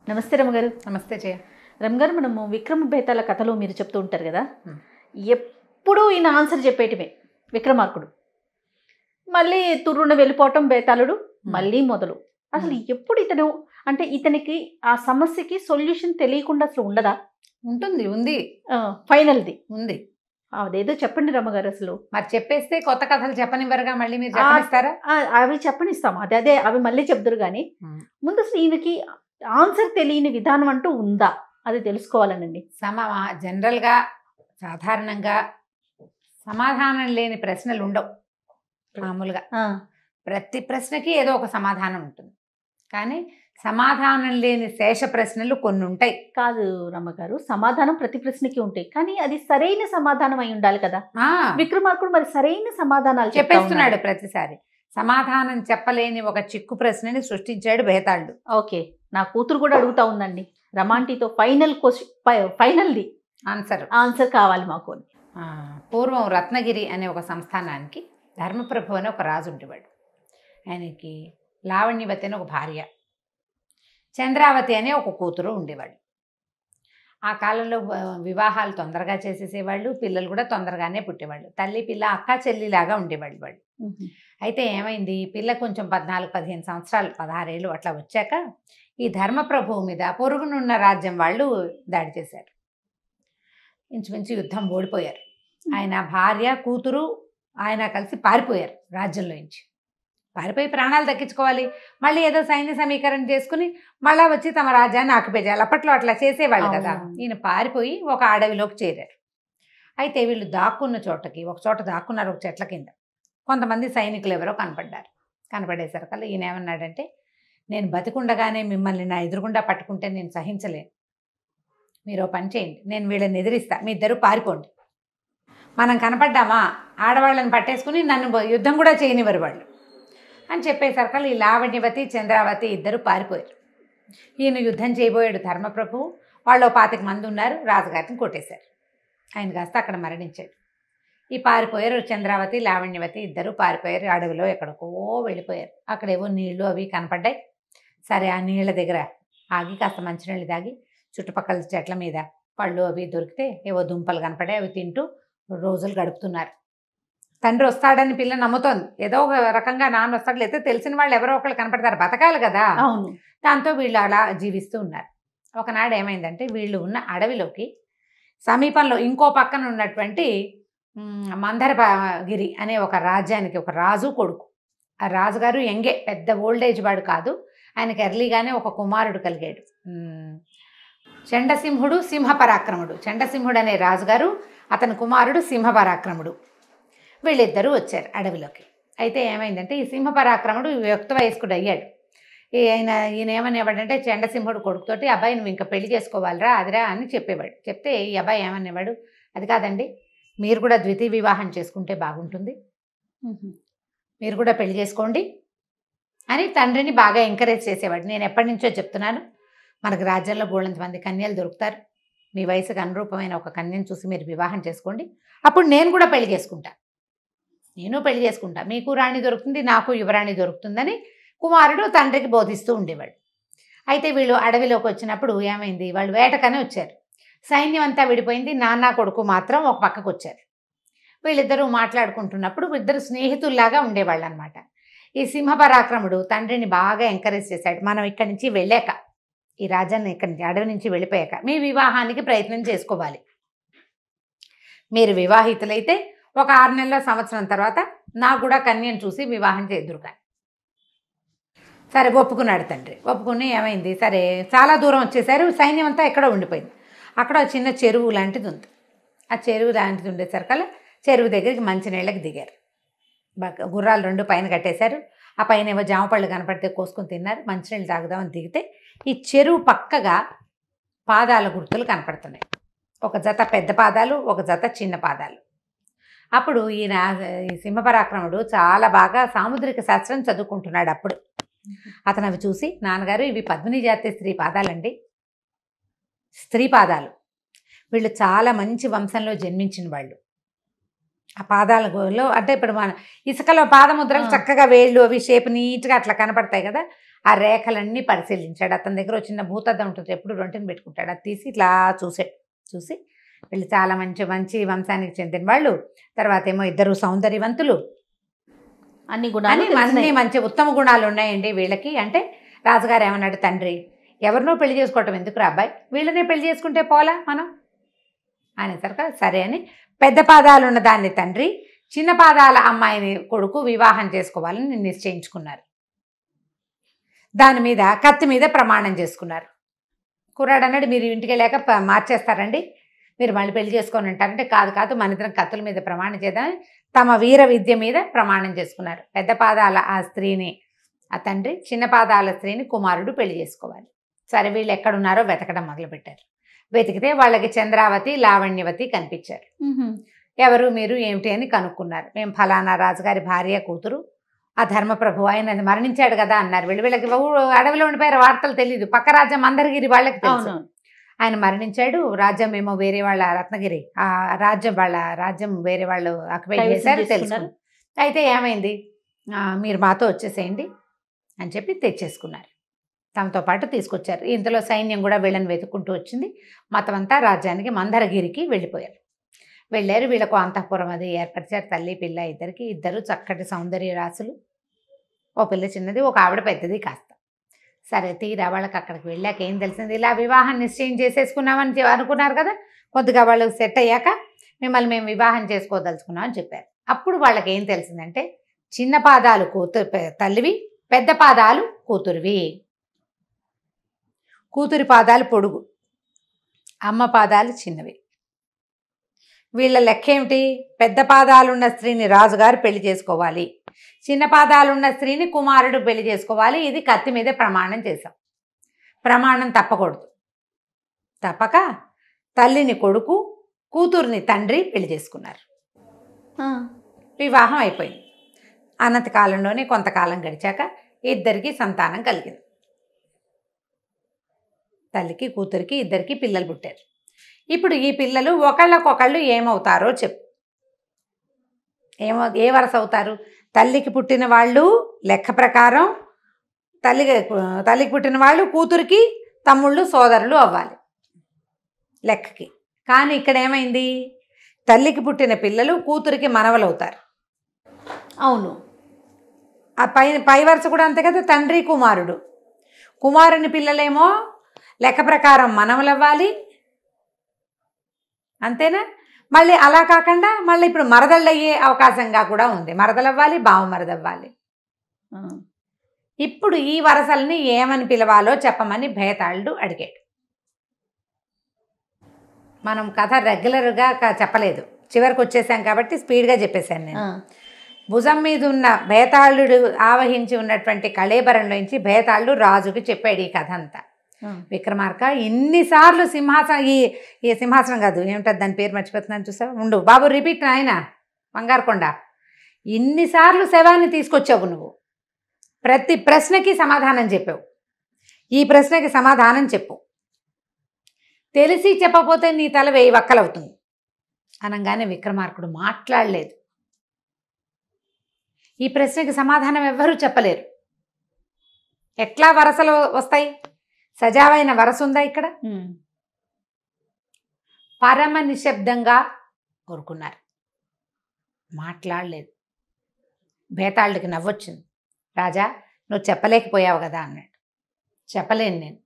నమస్తే రమగారు. నమస్తే జయ. రమగారు, మనము విక్రమ బేతాళ కథలో మీరు చెప్తూ ఉంటారు కదా, ఎప్పుడూ ఈయన ఆన్సర్ చెప్పేయటమే విక్రమార్కుడు. మళ్ళీ తుర్రున వెళ్ళిపోవటం బేతాళుడు, మళ్ళీ మొదలు. అసలు ఎప్పుడు ఇతను అంటే ఇతనికి ఆ సమస్యకి సొల్యూషన్ తెలియకుండా అసలు ఉండదా? ఉంది ఫైనల్ది ఉంది. అదేదో చెప్పండి రమ్మగారు. అసలు మరి చెప్పేస్తే కొత్త కథలు చెప్పనివ్వరుగా, మళ్ళీ మీరు చెప్పనిస్తారా? అవి చెప్పనిస్తాము. అదే అవి మళ్ళీ చెప్తారు. కానీ ముందు అసలు ఈయనకి ఆన్సర్ తెలియని విధానం అంటూ ఉందా, అది తెలుసుకోవాలనండి. జనరల్గా సాధారణంగా సమాధానం లేని ప్రశ్నలు ఉండవు. మామూలుగా ప్రతి ప్రశ్నకి ఏదో ఒక సమాధానం ఉంటుంది, కానీ సమాధానం లేని శేష ప్రశ్నలు కొన్ని ఉంటాయి. కాదు రమ్మగారు, సమాధానం ప్రతి ప్రశ్నకి ఉంటాయి, కానీ అది సరైన సమాధానం అయి ఉండాలి కదా. విక్రమార్కుడు మరి సరైన సమాధానాలు చెప్పేస్తున్నాడు ప్రతిసారి. సమాధానం చెప్పలేని ఒక చిక్కు ప్రశ్నని సృష్టించాడు బేతాళుడు. ఓకే, నా కూతురు కూడా అడుగుతా ఉందండి, రమాంటితో ఫైనల్ది ఆన్సర్ కావాలి మాకు. పూర్వం రత్నగిరి అనే ఒక సంస్థానానికి ధర్మప్రభు అని ఒక రాజు ఉండేవాడు. ఆయనకి లావణ్యవతి అని ఒక భార్య, చంద్రావతి అనే ఒక కూతురు ఉండేవాళ్ళు. ఆ కాలంలో వివాహాలు తొందరగా చేసేసేవాళ్ళు, పిల్లలు కూడా తొందరగానే పుట్టేవాళ్ళు. తల్లి పిల్ల అక్క చెల్లిలాగా ఉండేవాళ్ళు వాళ్ళు. అయితే ఏమైంది, పిల్ల కొంచెం 14-15 సంవత్సరాలు, 16 ఏళ్ళు అట్లా వచ్చాక ఈ ధర్మప్రభువు మీద పొరుగునున్న రాజ్యం వాళ్ళు దాడి చేశారు. ఇంచుమించు యుద్ధం ఓడిపోయారు. ఆయన భార్య కూతురు ఆయన కలిసి పారిపోయారు రాజ్యంలో నుంచి. పారిపోయి ప్రాణాలు దక్కించుకోవాలి, మళ్ళీ ఏదో సైన్య సమీకరణ చేసుకుని మళ్ళీ వచ్చి తమ రాజ్యాన్ని ఆక్యుపై చేయాలి. అప్పట్లో అట్లా చేసేవాళ్ళు కదా. ఈయన పారిపోయి ఒక అడవిలోకి చేరారు. అయితే వీళ్ళు దాక్కున్న చోటకి ఒక చోట దాక్కున్నారు, ఒక చెట్ల కింద. కొంతమంది సైనికులు ఎవరో కనపడేసరికల్లా ఈయన ఏమన్నాడంటే, నేను బతికుండగానే మిమ్మల్ని నా ఎదురుగుండా పట్టుకుంటే నేను సహించలేను. మీరు పని చేయండి, నేను వీళ్ళని ఎదిరిస్తా, మీ ఇద్దరు పారిపోండి. మనం కనపడ్డామా ఆడవాళ్ళని పట్టేసుకుని నన్ను యుద్ధం కూడా చేయనివ్వరు వాళ్ళు అని చెప్పేసరికల్లా ఈ లావణ్యవతి చంద్రావతి ఇద్దరు పారిపోయారు. ఈయన యుద్ధం చేయబోయాడు ధర్మప్రభు. వాళ్ళు 25 మంది ఉన్నారు, రాజుగారిని కొట్టేశారు. ఆయన కాస్త అక్కడ మరణించాడు. ఈ పారిపోయారు చంద్రావతి లావణ్యవతి ఇద్దరు పారిపోయారు. అడవిలో ఎక్కడికో వెళ్ళిపోయారు. అక్కడేవో నీళ్లు అవి కనపడ్డాయి. సరే, ఆ నీళ్ళ దగ్గర ఆగి కాస్త మంచినీళ్ళు తాగి చుట్టుపక్కల చెట్ల మీద పళ్ళు అవి దొరికితే ఏవో దుంపలు కనపడాయి, అవి తింటూ రోజులు గడుపుతున్నారు. తండ్రి వస్తాడని పిల్ల నమ్ముతోంది. ఏదో ఒక రకంగా నాన్న వస్తాడు, లేకపోతే తెలిసిన వాళ్ళు ఎవరో ఒకళ్ళు కనపడతారు, బతకాలి కదా. దాంతో వీళ్ళు అలా జీవిస్తూ ఉన్నారు. ఒకనాడు ఏమైందంటే, వీళ్ళు ఉన్న అడవిలోకి సమీపంలో ఇంకో పక్కన ఉన్నటువంటి మందరగిరి అనే ఒక రాజ్యానికి ఒక రాజు కొడుకు. ఆ రాజుగారు యంగే, పెద్ద ఓల్డేజ్ వాడు కాదు. ఆయనకి ఎర్లీగానే ఒక కుమారుడు కలిగాడు. చండసింహుడు సింహపరాక్రముడు. చండసింహుడు అనే రాజుగారు, అతని కుమారుడు సింహపరాక్రముడు. వీళ్ళిద్దరూ వచ్చారు అడవిలోకి. అయితే ఏమైందంటే, ఈ సింహపరాక్రముడు యుక్త వయస్కుడు అయ్యాడు. ఈయన ఏమనేవాడంటే, చండసింహుడు కొడుకుతోటి, అబ్బాయి నువ్వు ఇంకా పెళ్లి చేసుకోవాలిరా అదిరా అని చెప్పేవాడు. చెప్తే ఈ అబ్బాయి ఏమనేవాడు, అది కాదండి, మీరు కూడా ద్వితీయ వివాహం చేసుకుంటే బాగుంటుంది, మీరు కూడా పెళ్లి చేసుకోండి అని తండ్రిని బాగా ఎంకరేజ్ చేసేవాడు. నేను ఎప్పటి నుంచో చెప్తున్నాను, మనకు రాజ్యంలో బోళ్ళంత మంది కన్యలు దొరుకుతారు, మీ వయసుకు అనురూపమైన ఒక కన్యను చూసి మీరు వివాహం చేసుకోండి, అప్పుడు నేను కూడా పెళ్లి చేసుకుంటా, మీకు రాణి దొరుకుతుంది, నాకు యువరాణి దొరుకుతుందని కుమారుడు తండ్రికి బోధిస్తూ ఉండేవాడు. అయితే వీళ్ళు అడవిలోకి వచ్చినప్పుడు ఏమైంది, వాళ్ళు వేటకనే వచ్చారు. సైన్యం అంతా విడిపోయింది, నాన్న కొడుకు మాత్రం ఒక పక్కకు వచ్చారు. వీళ్ళిద్దరూ మాట్లాడుకుంటున్నప్పుడు ఇద్దరు స్నేహితుల్లాగా ఉండేవాళ్ళు అనమాట. ఈ సింహపరాక్రముడు తండ్రిని బాగా ఎంకరేజ్ చేశాడు, మనం ఇక్కడి నుంచి వెళ్ళాక, ఈ రాజ్యాన్ని ఇక్కడి నుంచి అడవి నుంచి వెళ్ళిపోయాక మీ వివాహానికి ప్రయత్నం చేసుకోవాలి. మీరు వివాహితులైతే ఒక 6 నెలల సంవత్సరం తర్వాత నాకు కూడా కన్యను చూసి వివాహం చేద్దురు కానీ. సరే ఒప్పుకున్నాడు తండ్రి. ఒప్పుకుని ఏమైంది, సరే చాలా దూరం వచ్చేసారు, సైన్యం అంతా ఎక్కడో ఉండిపోయింది. అక్కడ చిన్న చెరువు లాంటిది ఉంది. ఆ చెరువు లాంటిది ఉండేసరికల్లా చెరువు దగ్గరికి మంచినీళ్ళకి దిగారు. గుర్రాలు 2 పైన కట్టేశారు. ఆ పైన ఏమో జామపళ్ళు కనపడితే కోసుకొని తిన్నారు. మంచినీళ్ళు తాగుదామని దిగితే ఈ చెరువు పక్కగా పాదాల గుర్తులు కనపడుతున్నాయి. ఒక జత పెద్ద పాదాలు, ఒక జత చిన్న పాదాలు. అప్పుడు ఈ సింహపరాక్రముడు చాలా బాగా సాముద్రిక శాస్త్రం చదువుకుంటున్నాడు. అప్పుడు అతను అవి చూసి, నాన్నగారు ఇవి పద్మిని జాతి స్త్రీ పాదాలండి, స్త్రీ పాదాలు, వీళ్ళు చాలా మంచి వంశంలో జన్మించిన వాళ్ళు, ఆ పాదాలలో అంటే ఇప్పుడు మన ఇసుకలో పాదముద్రలు చక్కగా వేళ్ళు అవి షేప్ నీట్గా అట్లా కనపడతాయి కదా, ఆ రేఖలన్నీ పరిశీలించాడు. అతని దగ్గర చిన్న భూతద్దం ఉంటుంది, ఎప్పుడు రొంటిని పెట్టుకుంటాడు. అది తీసి ఇట్లా చూసి వీళ్ళు చాలా మంచి మంచి వంశానికి చెందిన వాళ్ళు, తర్వాత ఏమో ఇద్దరు సౌందర్యవంతులు, అన్ని మంచి ఉత్తమ గుణాలు ఉన్నాయండి వీళ్ళకి. అంటే రాజుగారు ఏమన్నాడు, తండ్రి ఎవరినో పెళ్లి చేసుకోవటం ఎందుకు రా అబ్బాయి, వీళ్ళనే పెళ్లి చేసుకుంటే పోలా మనం అనేసరికి సరే అని పెద్ద పాదాలు ఉన్న దాన్ని తండ్రి, చిన్న పాదాల అమ్మాయిని కొడుకు వివాహం చేసుకోవాలని నిశ్చయించుకున్నారు. దాని మీద కత్తి మీద ప్రమాణం చేసుకున్నారు. కుర్రాడు అన్నాడు, మీరు ఇంటికి వెళ్ళాక మార్చేస్తారండి, మీరు మళ్ళీ పెళ్లి చేసుకొని ఉంటారంటే, కాదు మన ఇద్దరం కత్తుల మీద ప్రమాణం చేద్దామని తమ వీర విద్య మీద ప్రమాణం చేసుకున్నారు. పెద్ద పాదాల ఆ స్త్రీని ఆ తండ్రి, చిన్న పాదాల స్త్రీని కుమారుడు పెళ్లి చేసుకోవాలి. సరే వీళ్ళు ఎక్కడున్నారో వెతకడం మొదలుపెట్టారు. వెతికితే వాళ్ళకి చంద్రావతి, లావణ్యవతి కనిపించారు. ఎవరు మీరు ఏమిటి అని కనుక్కున్నారు. మేము ఫలానా రాజుగారి భార్య కూతురు, ఆ ధర్మప్రభు ఆయన మరణించాడు కదా అన్నారు. వీళ్ళకి అడవిలో ఉండిపోయారు, వార్తలు తెలీదు. పక్క రాజ్యం మందరగిరి వాళ్ళకి తెలుసు ఆయన మరణించాడు. రాజ్యం ఏమో వేరే వాళ్ళ రత్నగిరి, ఆ రాజ్యం వేరే వాళ్ళు ఆక్యుపై చేశారు తెలుసు. అయితే ఏమైంది, మీరు మాతో వచ్చేసేయండి అని చెప్పి తెచ్చేసుకున్నారు. తమతో పాటు తీసుకొచ్చారు. ఇంతలో సైన్యం కూడా వీళ్ళని వెతుక్కుంటూ వచ్చింది. మొత్తం అంతా రాజ్యానికి మందరగిరికి వెళ్ళిపోయారు. వెళ్ళారు. వీళ్ళకు అంతఃపురం అది ఏర్పరిచారు. తల్లి పిల్ల ఇద్దరు చక్కటి సౌందర్య రాసులు. ఓ పిల్ల చిన్నది, ఒక ఆవిడ పెద్దది కాస్త. సరే తీరా వాళ్ళకి అక్కడికి వెళ్ళాక ఏం తెలిసింది, ఇలా వివాహం నిశ్చయం చేసేసుకున్నామని అనుకున్నారు కదా, కొద్దిగా వాళ్ళు సెట్ అయ్యాక మిమ్మల్ని మేము వివాహం చేసుకోదలుచుకున్నామని చెప్పారు. అప్పుడు వాళ్ళకి ఏం తెలిసిందంటే, చిన్న పాదాలు తల్లివి, పెద్ద పాదాలు కూతురివి. కూతురి పాదాలు పొడుగు, అమ్మ పాదాలు చిన్నవి. వీళ్ళ లెక్క ఏమిటి, పెద్ద పాదాలున్న స్త్రీని రాజుగారు పెళ్లి చేసుకోవాలి, చిన్న పాదాలున్న స్త్రీని కుమారుడు పెళ్లి చేసుకోవాలి. ఇది కత్తి మీద ప్రమాణం చేశాం. ప్రమాణం తప్పకూడదు. తప్పక తల్లిని కొడుకు, కూతుర్ని తండ్రి పెళ్లి చేసుకున్నారు. వివాహం అయిపోయింది. అనంత కాలంలోనే కొంతకాలం గడిచాక ఇద్దరికి సంతానం కలిగింది. తల్లికి కూతురికి ఇద్దరికి పిల్లలు పుట్టారు. ఇప్పుడు ఈ పిల్లలు ఒకళ్ళకొకళ్ళు ఏమవుతారో చెప్పు. ఏ వరస అవుతారు? తల్లికి పుట్టిన వాళ్ళు లెక్క ప్రకారం తల్లికి పుట్టిన వాళ్ళు కూతురికి తమ్ముళ్ళు సోదరులు అవ్వాలి లెక్కకి. కానీ ఇక్కడ ఏమైంది, తల్లికి పుట్టిన పిల్లలు కూతురికి మనవలు అవుతారు. అవును, ఆ పై వరుస కూడా అంతే కదా, తండ్రి కుమారుడు. కుమారుని పిల్లలేమో లెక్క ప్రకారం మనవలు అవ్వాలి, అంతేనా? మళ్ళీ అలా కాకుండా మళ్ళీ ఇప్పుడు మరదళ్ళు అయ్యే అవకాశంగా కూడా ఉంది. మరదలవ్వాలి, బావమరదవ్వాలి. ఇప్పుడు ఈ వరసల్ని ఏమని పిలవాలో చెప్పమని భేతాళుడు అడిగాడు. మనం కథ రెగ్యులర్గా చెప్పలేదు, చివరికి వచ్చేసాం కాబట్టి స్పీడ్గా చెప్పేశాను నేను. భుజం మీద ఉన్న భేతాళుడు ఆవహించి ఉన్నటువంటి కళేబరంలోంచి భేతాళుడు రాజుకి చెప్పాడు ఈ కథ అంతా. విక్రమార్క ఇన్నిసార్లు ఈ సింహాసనం కాదు, ఏమిటది దాని పేరు మర్చిపోతున్నాను చూసావు, ఉండు బాబు రిపీట్ నాయన బంగారుకొండ. ఇన్నిసార్లు శవాన్ని తీసుకొచ్చావు నువ్వు, ప్రతి ప్రశ్నకి సమాధానం చెప్పావు, ఈ ప్రశ్నకి సమాధానం చెప్పు, తెలిసి చెప్పకపోతే నీ తల 1000 వక్కలవుతుంది అనగానే విక్రమార్కుడు మాట్లాడలేదు. ఈ ప్రశ్నకి సమాధానం ఎవ్వరూ చెప్పలేరు. ఎట్లా వరసలు వస్తాయి? సజావైన వరస ఉందా ఇక్కడ? పరమ నిశ్శబ్దంగా కోరుకున్నారు, మాట్లాడలేదు. భేతాళుడికి నవ్వొచ్చింది. రాజా నువ్వు చెప్పలేకపోయావు కదా అన్నాడు. చెప్పలేను నేను,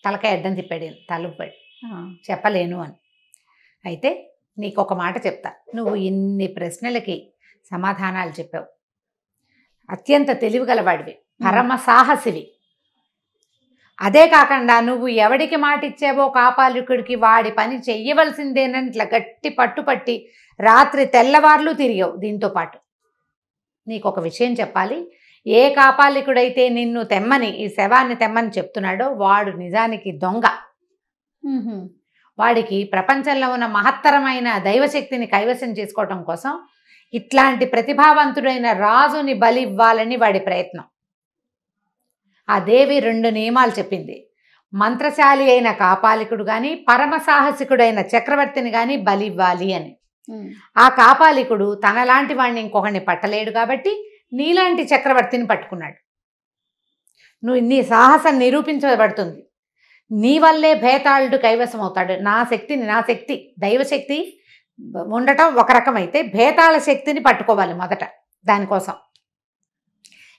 తలకాయ అడ్డం తిప్పాడు, తలుపాడు, చెప్పలేను అని. అయితే నీకు ఒక మాట చెప్తా, నువ్వు ఇన్ని ప్రశ్నలకి సమాధానాలు చెప్పావు, అత్యంత తెలివిగలవాడివి, పరమ సాహసివి. అదే కాకుండా నువ్వు ఎవడికి మాట ఇచ్చావో కాపాలికుడికి వాడి పని చెయ్యవలసిందేనని ఇట్లా గట్టి పట్టుపట్టి రాత్రి తెల్లవార్లు తిరిగావు. దీంతో పాటు నీకు ఒక విషయం చెప్పాలి, ఏ కాపాలికుడైతే నిన్ను తెమ్మని, ఈ శవాన్ని తెమ్మని చెప్తున్నాడో వాడు నిజానికి దొంగ. వాడికి ప్రపంచంలో ఉన్న మహత్తరమైన దైవశక్తిని కైవసం చేసుకోవటం కోసం ఇట్లాంటి ప్రతిభావంతుడైన రాజుని బలి ఇవ్వాలని వాడి ప్రయత్నం. ఆ దేవి 2 నియమాలు చెప్పింది, మంత్రశాలి అయిన కాపాలికుడు కానీ పరమ సాహసికుడైన చక్రవర్తిని కానీ బలి ఇవ్వాలి అని. ఆ కాపాలికుడు తనలాంటి వాడిని ఇంకొకరిని పట్టలేడు కాబట్టి నీలాంటి చక్రవర్తిని పట్టుకున్నాడు. నువ్వు నీ సాహసం నిరూపించబడుతుంది, నీ వల్లే భేతాళుడు కైవసం అవుతాడు. నా శక్తి దైవశక్తి ఉండటం ఒక రకమైతే భేతాళ శక్తిని పట్టుకోవాలి మొదట. దానికోసం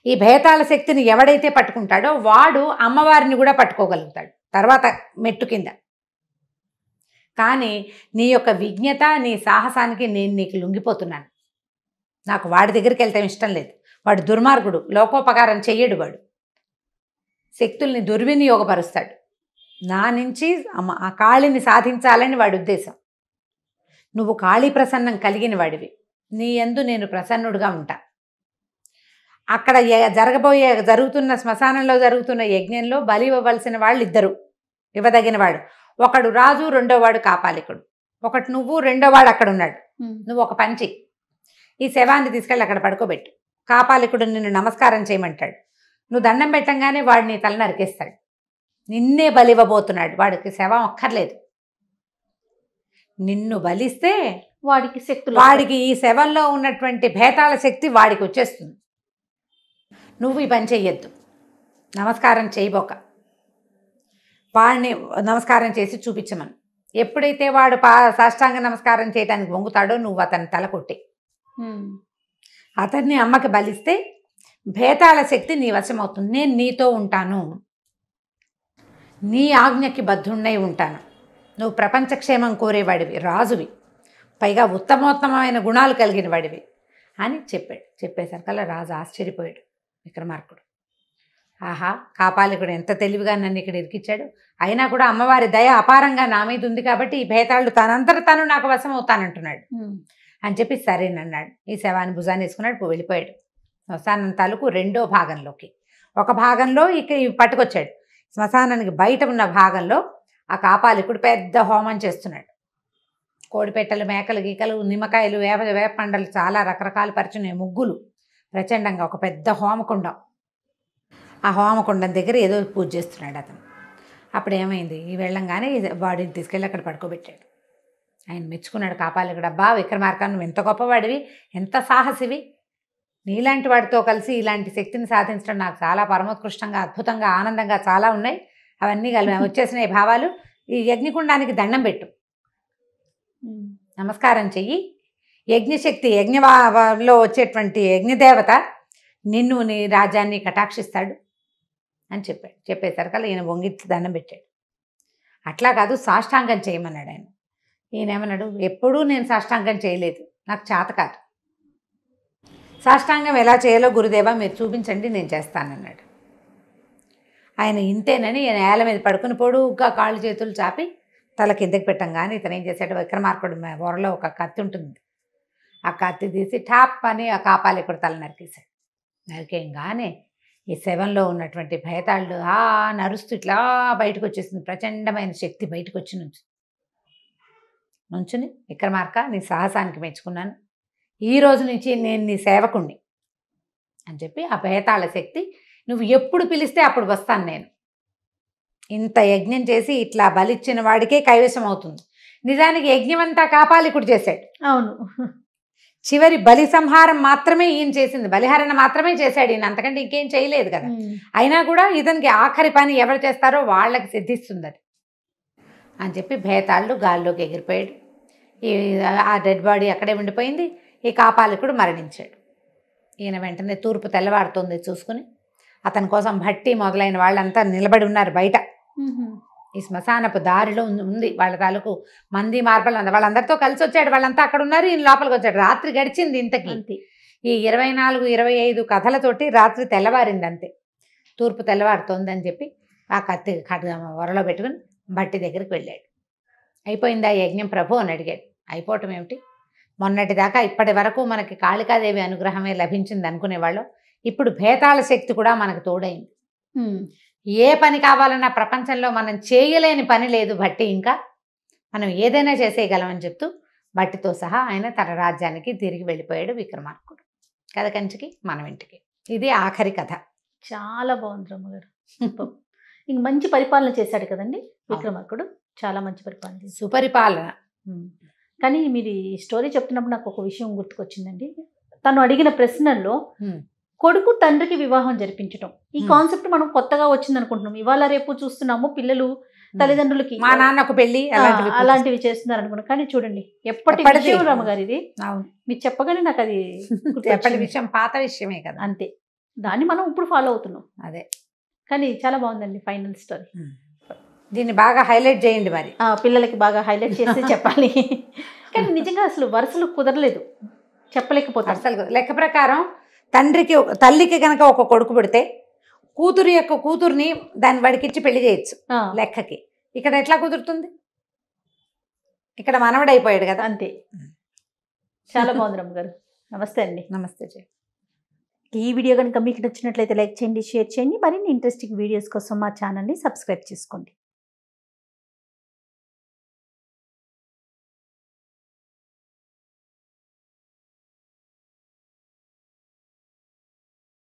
ఈ భేతాళ శక్తిని ఎవడైతే పట్టుకుంటాడో వాడు అమ్మవారిని కూడా పట్టుకోగలుగుతాడు తర్వాత మెట్టు కింద. కానీ నీ యొక్క విజ్ఞత, నీ సాహసానికి నేను నీకు లొంగిపోతున్నాను. నాకు వాడి దగ్గరికి వెళ్తాం ఇష్టం లేదు. వాడు దుర్మార్గుడు, లోకోపకారం చెయ్యడు. వాడు శక్తుల్ని దుర్వినియోగపరుస్తాడు. నా నుంచి ఆ కాళిని సాధించాలని వాడి ఉద్దేశం. నువ్వు కాళీ ప్రసన్నం కలిగిన వాడివి, నీ యందు నేను ప్రసన్నుడుగా ఉంటా. అక్కడ జరుగుతున్న శ్మశానంలో జరుగుతున్న యజ్ఞంలో బలి ఇవ్వవలసిన వాళ్ళు ఇద్దరు, ఇవ్వదగిన వాడు. ఒకడు రాజు, రెండోవాడు కాపాలికుడు. ఒకటి నువ్వు, రెండోవాడు అక్కడ ఉన్నాడు. నువ్వు ఒక పంచి ఈ శవాన్ని తీసుకెళ్ళి అక్కడ పడుకోబెట్టు. కాపాలికుడు నిన్ను నమస్కారం చేయమంటాడు. నువ్వు దండం పెట్టంగానే వాడు నీ తల నరికేస్తాడు. నిన్నే బలివ్వబోతున్నాడు. వాడికి శవం అక్కర్లేదు. నిన్ను బలిస్తే వాడికి ఈ శవంలో ఉన్నటువంటి భేతాళ శక్తి వాడికి వచ్చేస్తుంది. నువ్వు ఈ పని చెయ్యొద్దు, నమస్కారం చేయబోక. వాడిని నమస్కారం చేసి చూపించమను. ఎప్పుడైతే వాడు సాష్టాంగ నమస్కారం చేయడానికి వంగుతాడో నువ్వు అతని తల కొట్టి అతన్ని అమ్మకి బలిస్తే భేతాళ శక్తి నీ వశమవుతుంది. నేను నీతో ఉంటాను, నీ ఆజ్ఞకి బద్ధుణ్ణై ఉంటాను. నువ్వు ప్రపంచక్షేమం కోరేవాడివి, రాజువి, పైగా ఉత్తమోత్తమైన గుణాలు కలిగిన వాడివి అని చెప్పాడు. చెప్పేసరికల్లా రాజు ఆశ్చర్యపోయాడు. విక్రమార్కుడు, ఆహా, కాపాలికుడు ఎంత తెలివిగా నన్ను ఇక్కడ ఇరికిచ్చాడు. అయినా కూడా అమ్మవారి దయ అపారంగా నా మీద ఉంది కాబట్టి ఈ భేతాళుడు తనంతట తను నాకు వశం అవుతానంటున్నాడు అని చెప్పి సరేనన్నాడు. ఈ శవాన్ని భుజాన్ని వేసుకున్నాడు, వెళ్ళిపోయాడు శ్మశానం తాలూకు రెండో భాగంలోకి. ఒక భాగంలో పట్టుకొచ్చాడు. శ్మశానానికి బయట ఉన్న భాగంలో ఆ కాపాలికుడు పెద్ద హోమం చేస్తున్నాడు. కోడిపెట్టలు, మేకలు, గీకలు, నిమ్మకాయలు, వేపండలు, చాలా రకరకాల పరిచినాయి, ముగ్గులు, ప్రచండంగా ఒక పెద్ద హోమకుండం. ఆ హోమకుండం దగ్గర ఏదో పూజ చేస్తున్నాడు అతను. అప్పుడు ఏమైంది, ఈ వెళ్ళంగానే బాడీని తీసుకెళ్ళి అక్కడ పడుకోబెట్టాడు. ఆయన మెచ్చుకున్నాడు కాపాలికుడు. అబ్బా విక్రమార్క, నువ్వు ఎంత గొప్పవాడివి, ఎంత సాహసివి. నీలాంటి వాడితో కలిసి ఇలాంటి శక్తిని సాధించడం నాకు చాలా పరమోత్కృష్టంగా, అద్భుతంగా, ఆనందంగా చాలా ఉన్నాయి. అవన్నీ వచ్చేసినాయి భావాలు. ఈ యజ్ఞకుండానికి దండం పెట్టు, నమస్కారం చెయ్యి. యజ్ఞశక్తి, యజ్ఞలో వచ్చేటువంటి యజ్ఞదేవత నిన్ను, నీ రాజ్యాన్ని కటాక్షిస్తాడు అని చెప్పాడు. చెప్పేసరికల్లా ఈయన వంగిట్ల దండం పెట్టాడు. అట్లా కాదు, సాష్టాంగం చేయమన్నాడు ఆయన. ఈయన ఏమన్నాడు, ఎప్పుడూ నేను సాష్టాంగం చేయలేదు, నాకు చేత కాదు. సాష్టాంగం ఎలా చేయాలో గురుదేవా మీరు చూపించండి, నేను చేస్తానన్నాడు. ఆయన ఇంతేనని ఈయన నేల మీద పడుకుని పొడుగ్గా కాళ్ళు చేతులు చాపి తల కిందకి పెట్టంగానే ఇతను ఏం చేశాడు, విక్రమార్కుడు బొరలో ఒక కత్తి ఉంటుంది, ఆ కత్తి తీసి టాప్ అని ఆ కాపాలికుడు తల నరికేశాడు. నరికేయంగానే ఈ శవంలో ఉన్నటువంటి భేతాళ్ళు నరుస్తూ ఇట్లా బయటకు వచ్చేసింది. ప్రచండమైన శక్తి బయటకు వచ్చి నుంచుని, విక్రమార్క నీ సాహసానికి మెచ్చుకున్నాను, ఈ రోజు నుంచి నేను నీ సేవకుణ్ణి అని చెప్పి ఆ భేతాళ శక్తి, నువ్వు ఎప్పుడు పిలిస్తే అప్పుడు వస్తాను నేను. ఇంత యజ్ఞం చేసి ఇట్లా బలిచ్చిన వాడికే కైవశం అవుతుంది. నిజానికి యజ్ఞం అంతా కాపాలికుడు చేశాడు. అవును, చివరి బలి సంహారం మాత్రమే ఈయన చేసింది, బలిహరణ మాత్రమే చేశాడు ఈయన, అంతకంటే ఇంకేం చేయలేదు కదా. అయినా కూడా ఇతనికి ఆఖరి పని ఎవరు చేస్తారో వాళ్ళకి సిద్ధిస్తుంది అది అని చెప్పి భేతాళ్ళు గాల్లోకి ఎగిరిపోయాడు. ఆ డెడ్ బాడీ అక్కడే ఉండిపోయింది. ఈ కాపాలికుడు మరణించాడు. ఈయన వెంటనే తూర్పు తెల్లవారుతుంది చూసుకుని అతని కోసం భట్టి మొదలైన వాళ్ళంతా నిలబడి ఉన్నారు బయట. ఈ శ్మశానపు దారిలో ఉంది వాళ్ళ తాలూకు మంది మార్బల్ వాళ్ళందరితో కలిసి వచ్చాడు. వాళ్ళంతా అక్కడ ఉన్నారు, ఈయన లోపలికి వచ్చాడు. రాత్రి గడిచింది ఇంతకీ. ఈ 24-25 కథలతోటి రాత్రి తెల్లవారింది అంతే. తూర్పు తెల్లవారుతోందని చెప్పి ఆ కత్తి వరలో పెట్టుకుని భట్టి దగ్గరికి వెళ్ళాడు. అయిపోయిందా యజ్ఞం ప్రభు అని అడిగాడు. అయిపోవటం ఏమిటి, మొన్నటి దాకా ఇప్పటి వరకు మనకి కాళికాదేవి అనుగ్రహమే లభించింది అనుకునేవాళ్ళం, ఇప్పుడు భేతాళ శక్తి కూడా మనకు తోడైంది. ఏ పని కావాలన్నా ప్రపంచంలో మనం చేయలేని పని లేదు భట్టి, ఇంకా మనం ఏదైనా చేసేయగలమని చెప్తూ భట్టితో సహా ఆయన తన రాజ్యానికి తిరిగి వెళ్ళిపోయాడు విక్రమార్కుడు. కథ కంచికి మనం ఇంటికి. ఇది ఆఖరి కథ. చాలా బాగుంది రమ్మగారు. ఇంక మంచి పరిపాలన చేశాడు కదండి విక్రమార్కుడు, చాలా మంచి పరిపాలన, సుపరిపాలన. కానీ మీరు ఈ స్టోరీ చెప్తున్నప్పుడు నాకు ఒక విషయం గుర్తుకొచ్చిందండి. తను అడిగిన ప్రశ్నల్లో కొడుకు తండ్రికి వివాహం జరిపించడం ఈ కాన్సెప్ట్ మనం కొత్తగా వచ్చింది అనుకుంటున్నాం. ఇవాళ రేపు చూస్తున్నాము పిల్లలు తల్లిదండ్రులకి మా నాన్నకు పెళ్లి అలాంటివి చేస్తున్నారు అనుకున్నాం. కానీ చూడండి ఎప్పటి విషయం రమ్మగారు ఇది. మీరు చెప్పగానే నాకు అది ఎప్పటి విషయం, పాత విషయమే కదా. అంతే, దాన్ని మనం ఇప్పుడు ఫాలో అవుతున్నాం. అదే, కానీ చాలా బాగుందండి ఫైనల్ స్టోరీ. దీన్ని బాగా హైలైట్ చేయండి మరి. పిల్లలకి బాగా హైలైట్ చేసి చెప్పాలి. కానీ నిజంగా అసలు వరుసలు కుదరలేదు, చెప్పలేకపోతారు. అసలు లెక్క ప్రకారం తల్లికి కనుక ఒక కొడుకు పుడితే కూతురుని దాన్ని వాడికిచ్చి పెళ్లి చేయొచ్చు లెక్కకి. ఇక్కడ ఎట్లా కుదురుతుంది? ఇక్కడ మనవడైపోయాడు కదా. అంతే. చాలా బాగుంది రమ్మగారు. నమస్తే అండి. నమస్తే జయ. ఈ వీడియో కనుక మీకు నచ్చినట్లయితే లైక్ చేయండి, షేర్ చేయండి. మరిన్ని ఇంట్రెస్టింగ్ వీడియోస్ కోసం మా ఛానల్ని సబ్స్క్రైబ్ చేసుకోండి.